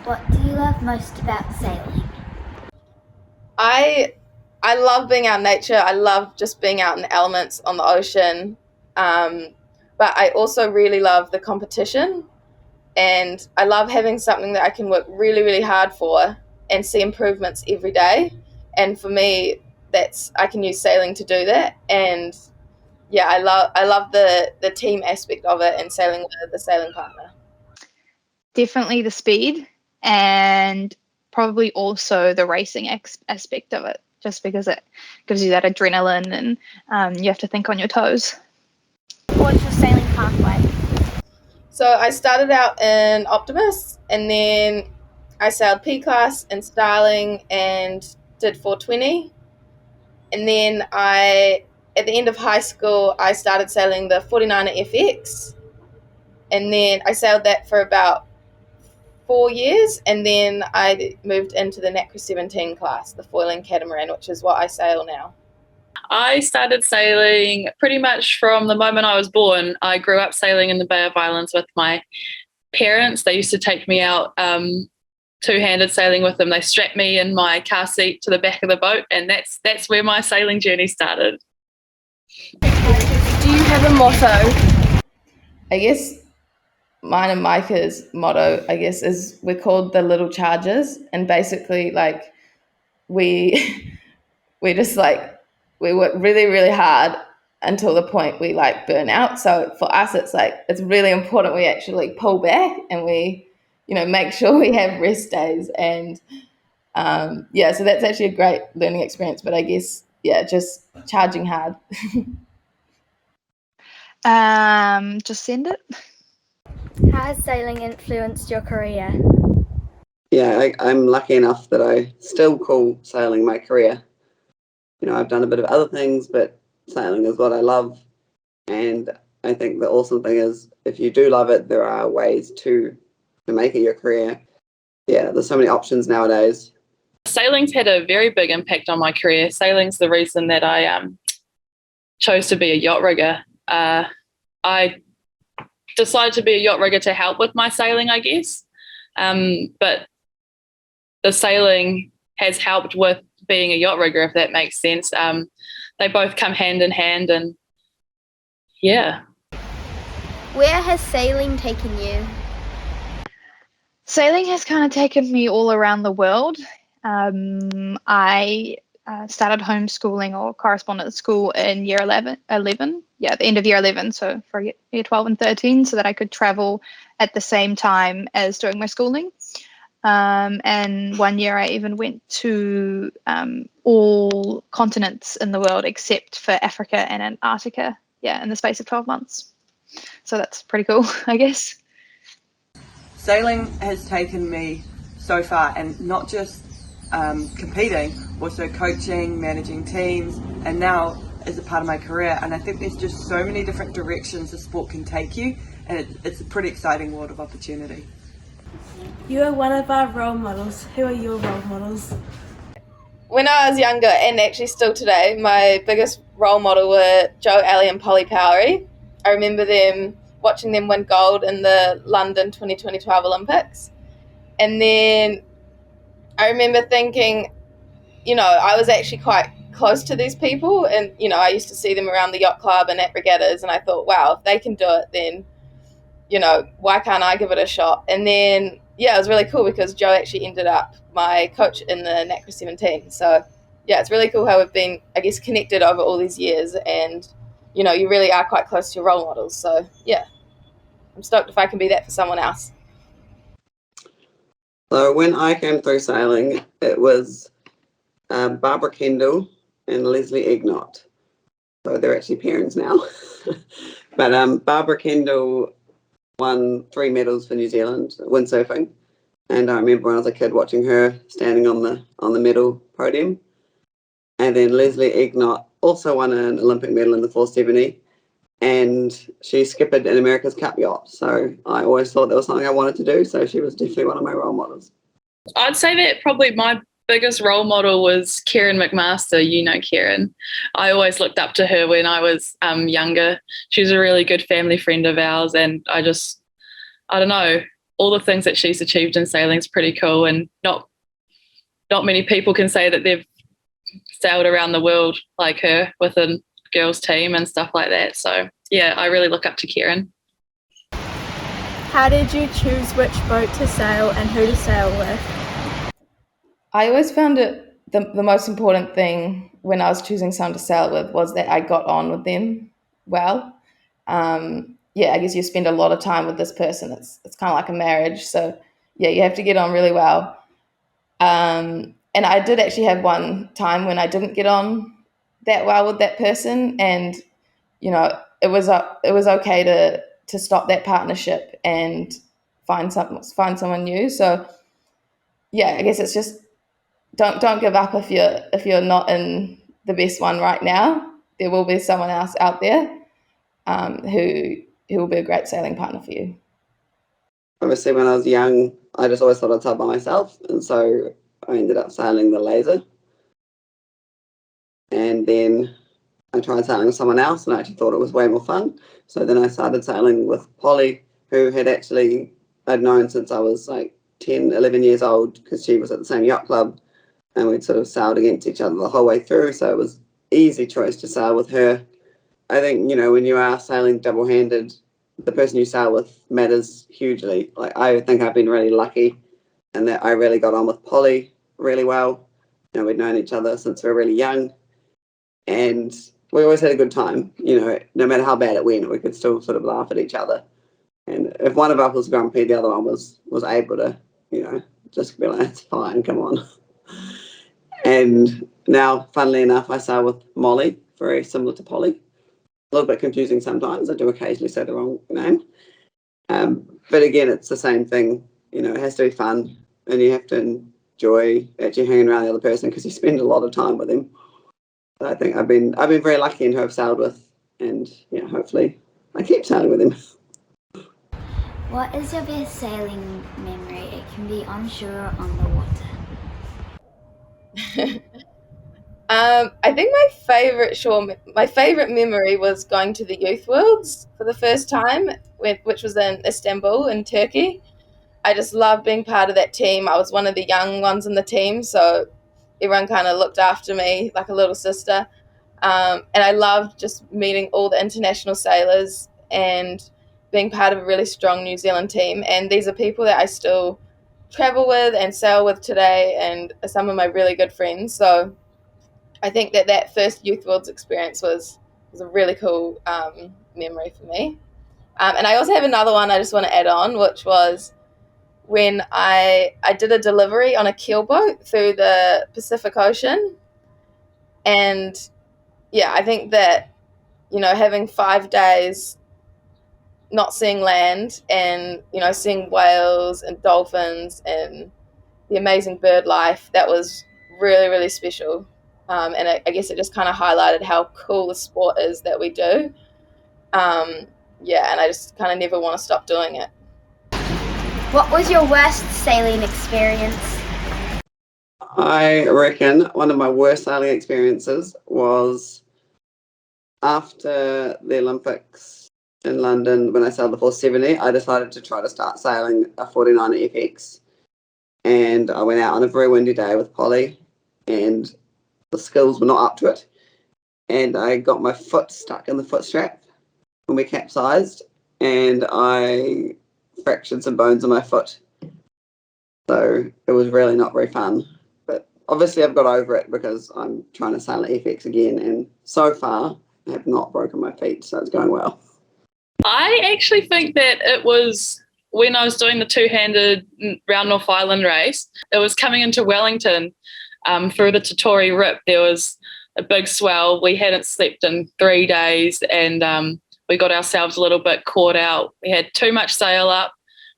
What do you love most about sailing? I love being out in nature. I love just being out in the elements on the ocean. But I also really love the competition, and I love having something that I can work really, really hard for and see improvements every day. And for me, that's I can use sailing to do that. And yeah, I love the team aspect of it and sailing with the sailing partner. Definitely the speed, and probably also the racing aspect of it, just because it gives you that adrenaline and you have to think on your toes. What's your sailing pathway? So I started out in Optimus, and then I sailed P class and Starling and did 420. And then at the end of high school, I started sailing the 49er FX. And then I sailed that for about 4 years. And then I moved into the NACRA 17 class, the foiling catamaran, which is what I sail now. I started sailing pretty much from the moment I was born. I grew up sailing in the Bay of Islands with my parents. They used to take me out two-handed sailing with them. They strapped me in my car seat to the back of the boat, and that's where my sailing journey started. Do you have a motto? I guess mine and Micah's motto, I guess, is we're called the Little Chargers, and basically, like, we just like we work really, really hard until the point we like burn out. So for us, it's really important we actually pull back and we, make sure we have rest days. And so that's actually a great learning experience. But I guess, just charging hard. Just send it. How has sailing influenced your career? Yeah, I'm lucky enough that I still call sailing my career. I've done a bit of other things, but sailing is what I love. And I think the awesome thing is if you do love it, there are ways to make it your career. Yeah, there's so many options nowadays. Sailing's had a very big impact on my career. Sailing's the reason that I chose to be a yacht rigger. I decided to be a yacht rigger to help with my sailing, I guess. But the sailing has helped with being a yacht rigger, if that makes sense. They both come hand in hand, and yeah. Where has sailing taken you? Sailing has kind of taken me all around the world. I started homeschooling or correspondence school in year 11, the end of year 11, so for year 12 and 13, so that I could travel at the same time as doing my schooling. And one year I even went to all continents in the world except for Africa and Antarctica, in the space of 12 months. So that's pretty cool, I guess. Sailing has taken me so far, and not just competing, also coaching, managing teams, and now as a part of my career. And I think there's just so many different directions the sport can take you, and it's a pretty exciting world of opportunity. You are one of our role models. Who are your role models? When I was younger, and actually still today, my biggest role model were Joe, Ali, and Polly Powery. I remember watching them win gold in the London 2012 Olympics. And then I remember thinking, I was actually quite close to these people, and, I used to see them around the yacht club and at regattas, and I thought, wow, if they can do it, then, why can't I give it a shot? And then, yeah, it was really cool because Joe actually ended up my coach in the NACRA 17. So, yeah, it's really cool how we've been, I guess, connected over all these years, and, you really are quite close to your role models. So, yeah, I'm stoked if I can be that for someone else. So when I came through sailing, it was Barbara Kendall and Leslie Ignott. So they're actually parents now. But Barbara Kendall won 3 medals for New Zealand windsurfing, and I remember when I was a kid watching her standing on the medal podium. And then Leslie Ignott also won an Olympic medal in the 470, and she skippered an America's Cup yacht. So I always thought that was something I wanted to do. So she was definitely one of my role models. I'd say that probably my biggest role model was Karen McMaster. You know Karen. I always looked up to her when I was younger. She was a really good family friend of ours, and I don't know, all the things that she's achieved in sailing is pretty cool, and not many people can say that they've sailed around the world like her with a girls team and stuff like that. So yeah, I really look up to Karen. How did you choose which boat to sail and who to sail with? I always found it the most important thing when I was choosing someone to sail with was that I got on with them well. Yeah, I guess you spend a lot of time with this person. It's kind of like a marriage. So yeah, you have to get on really well. And I did actually have one time when I didn't get on that well with that person, and it was okay to stop that partnership and find someone new. So yeah, I guess it's just don't give up if you're not in the best one right now. There will be someone else out there who will be a great sailing partner for you. Obviously, when I was young, I just always thought I'd sail by myself, and so I ended up sailing the Laser. And then I tried sailing with someone else, and I actually thought it was way more fun. So then I started sailing with Polly, who I'd known since I was like 10, 11 years old, because she was at the same yacht club, and we'd sort of sailed against each other the whole way through. So it was easy choice to sail with her. I think, when you are sailing double-handed, the person you sail with matters hugely. Like, I think I've been really lucky and that I really got on with Polly really well. We'd known each other since we were really young, and we always had a good time. No matter how bad it went, we could still sort of laugh at each other. And if one of us was grumpy, the other one was able to, just be like, it's fine, come on. And now, funnily enough, I sail with Molly, very similar to Polly. A little bit confusing sometimes. I do occasionally say the wrong name. But again, it's the same thing. It has to be fun, and you have to enjoy actually hanging around the other person because you spend a lot of time with them. I think I've been very lucky in who I've sailed with, and hopefully I keep sailing with him. What is your best sailing memory? It can be on shore or on the water. I think my favorite memory was going to the Youth Worlds for the first time, which was in Istanbul in Turkey. I just loved being part of that team. I was one of the young ones in the team, so everyone kind of looked after me like a little sister. And I loved just meeting all the international sailors and being part of a really strong New Zealand team. And these are people that I still travel with and sail with today, and are some of my really good friends. So I think that first Youth Worlds experience was a really cool memory for me. And I also have another one I just want to add on, which was when I did a delivery on a keelboat through the Pacific Ocean. And yeah, I think that, having 5 days not seeing land and, seeing whales and dolphins and the amazing bird life, that was really, really special. And I guess it just kind of highlighted how cool the sport is that we do. Yeah, and I just kind of never want to stop doing it. What was your worst sailing experience? I reckon one of my worst sailing experiences was after the Olympics in London when I sailed the 470. I decided to try to start sailing a 49 FX, and I went out on a very windy day with Polly, and the skills were not up to it, and I got my foot stuck in the foot strap when we capsized, and I fractured some bones in my foot. So it was really not very fun. But obviously I've got over it because I'm trying to sail at FX again, and so far I have not broken my feet, so it's going well. I actually think that it was when I was doing the two-handed round North Island race. It was coming into Wellington through the Totori Rip. There was a big swell. We hadn't slept in 3 days, and we got ourselves a little bit caught out. We had too much sail up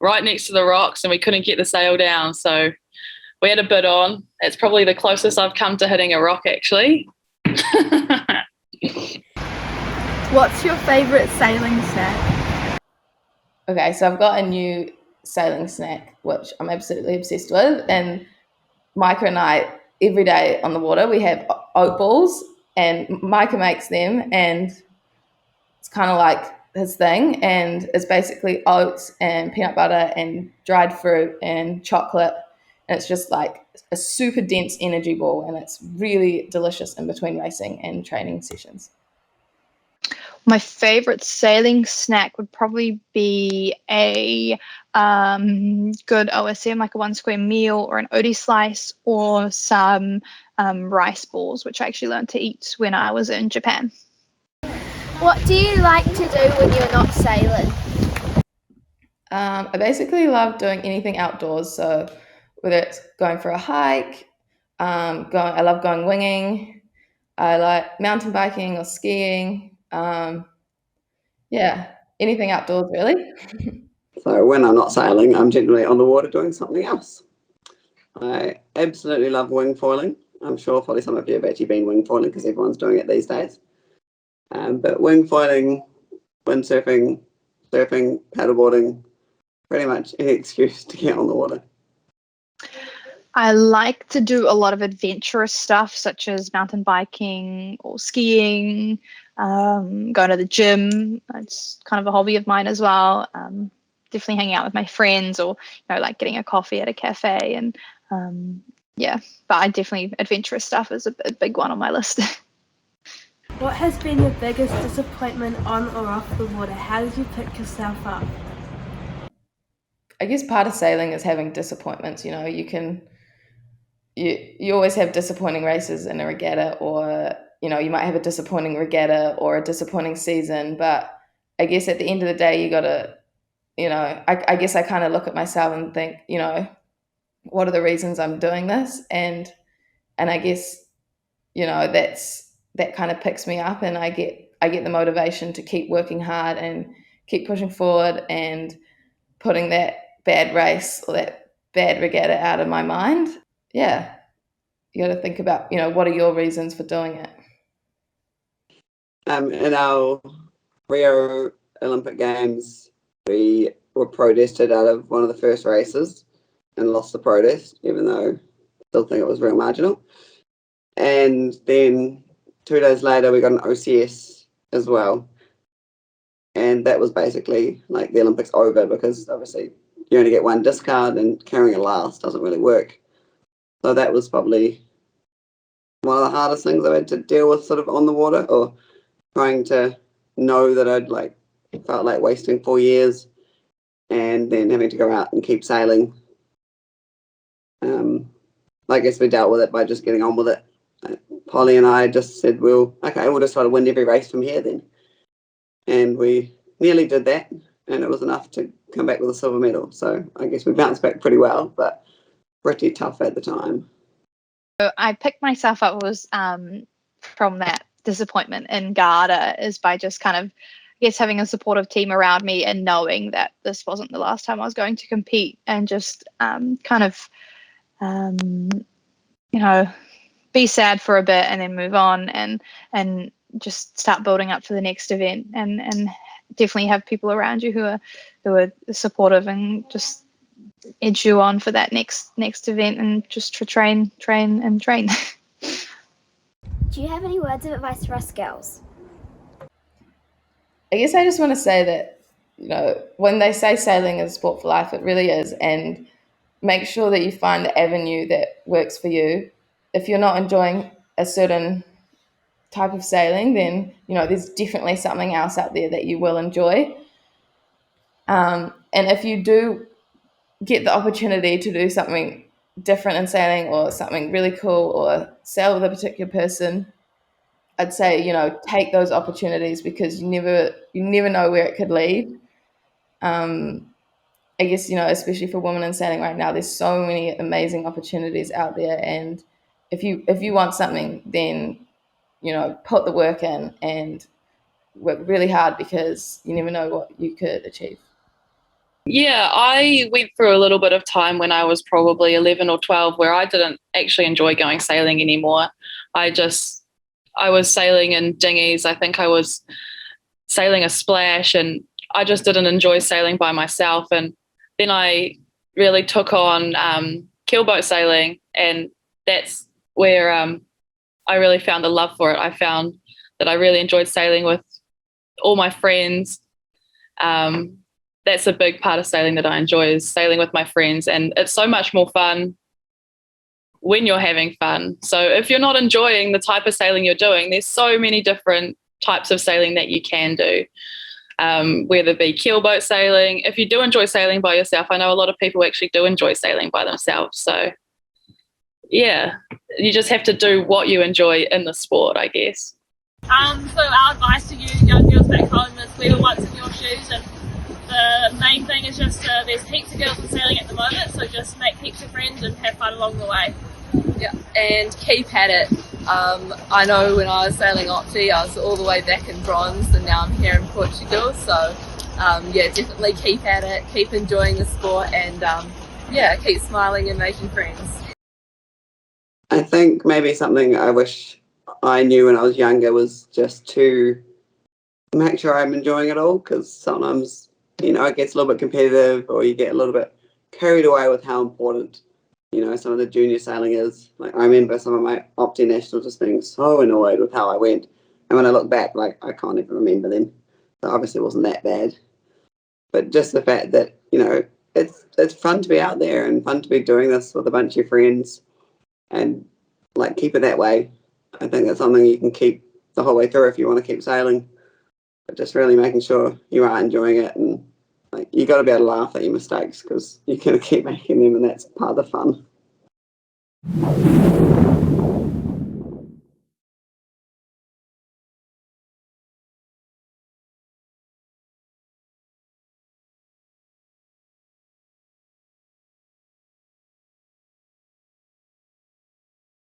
right next to the rocks, and we couldn't get the sail down. So we had a bit on. It's probably the closest I've come to hitting a rock, actually. What's your favourite sailing snack? Okay, so I've got a new sailing snack which I'm absolutely obsessed with, and Micah and I, every day on the water, we have oat balls, and Micah makes them, and it's kind of like his thing, and it's basically oats and peanut butter and dried fruit and chocolate, and it's just like a super dense energy ball, and it's really delicious in between racing and training sessions. My favorite sailing snack would probably be a good OSM, like a 1 square meal or an oatie slice, or some rice balls, which I actually learned to eat when I was in Japan. What do you like to do when you're not sailing? I basically love doing anything outdoors, so whether it's going for a hike, I love going winging, I like mountain biking or skiing. Yeah, anything outdoors really. So when I'm not sailing, I'm generally on the water doing something else. I absolutely love wing foiling. I'm sure probably some of you have actually been wing foiling because everyone's doing it these days. But wing foiling, windsurfing, surfing, paddleboarding, pretty much any excuse to get on the water. I like to do a lot of adventurous stuff, such as mountain biking or skiing, going to the gym. It's kind of a hobby of mine as well. Definitely hanging out with my friends, or like getting a coffee at a cafe. And yeah, but I definitely, adventurous stuff is a big one on my list. What has been your biggest disappointment on or off the water? How did you pick yourself up? I guess part of sailing is having disappointments. You always have disappointing races in a regatta, or you might have a disappointing regatta or a disappointing season, but I guess at the end of the day you gotta, I guess I kind of look at myself and think, what are the reasons I'm doing this, and I guess that kind of picks me up, and I get the motivation to keep working hard and keep pushing forward and putting that bad race or that bad regatta out of my mind. Yeah, you got to think about, what are your reasons for doing it? In our Rio Olympic Games, we were protested out of one of the first races and lost the protest, even though I still think it was real marginal. And then 2 days later, we got an OCS as well. And that was basically like the Olympics over, because obviously you only get one discard and carrying a last doesn't really work. So that was probably one of the hardest things I've had to deal with sort of on the water, or trying to know that I'd felt like wasting 4 years and then having to go out and keep sailing. I guess we dealt with it by just getting on with it. Polly and I just said, we'll just try to win every race from here then. And we nearly did that, and it was enough to come back with a silver medal. So I guess we bounced back pretty well, but pretty tough at the time. So I picked myself up was from that disappointment in Garda, is by just kind of, I guess, having a supportive team around me and knowing that this wasn't the last time I was going to compete, and just kind of be sad for a bit and then move on, and just start building up for the next event, and definitely have people around you who are supportive and just edge you on for that next event, and just to train. Do you have any words of advice for us girls? I guess I just want to say that, when they say sailing is a sport for life, it really is. And make sure that you find the avenue that works for you. If you're not enjoying a certain type of sailing, then, there's definitely something else out there that you will enjoy. And if you do get the opportunity to do something different in sailing, or something really cool, or sail with a particular person, I'd say, take those opportunities, because you never know where it could lead. I guess, especially for women in sailing right now, there's so many amazing opportunities out there. And if you want something, then, put the work in and work really hard, because you never know what you could achieve. Yeah, I went through a little bit of time when I was probably 11 or 12 where I didn't actually enjoy going sailing anymore. I was sailing in dinghies. I think I was sailing a splash, and I just didn't enjoy sailing by myself. And then I really took on keelboat sailing, and that's where I really found a love for it. I found that I really enjoyed sailing with all my friends. That's a big part of sailing that I enjoy, is sailing with my friends, and it's so much more fun when you're having fun. So if you're not enjoying the type of sailing you're doing, there's so many different types of sailing that you can do, whether it be keelboat sailing. If you do enjoy sailing by yourself, I know a lot of people actually do enjoy sailing by themselves. So yeah, you just have to do what you enjoy in the sport, I guess. So our advice to you young girls back home is we were once in your shoes, and the main thing is just there's heaps of girls in sailing at the moment, so just make heaps of friends and have fun along the way. Yeah, and keep at it. I know when I was sailing Opti, I was all the way back in bronze, and now I'm here in Portugal. So definitely keep at it, keep enjoying the sport, and keep smiling and making friends. I think maybe something I wish I knew when I was younger was just to make sure I'm enjoying it all, because sometimes, it gets a little bit competitive, or you get a little bit carried away with how important, some of the junior sailing is. Like, I remember some of my Opti nationals just being so annoyed with how I went. And when I look back, I can't even remember them. So obviously it wasn't that bad. But just the fact that, it's fun to be out there and fun to be doing this with a bunch of friends, and keep it that way. I think that's something you can keep the whole way through if you want to keep sailing. But just really making sure you are enjoying it, and you got to be able to laugh at your mistakes, because you're going to keep making them, and that's part of the fun.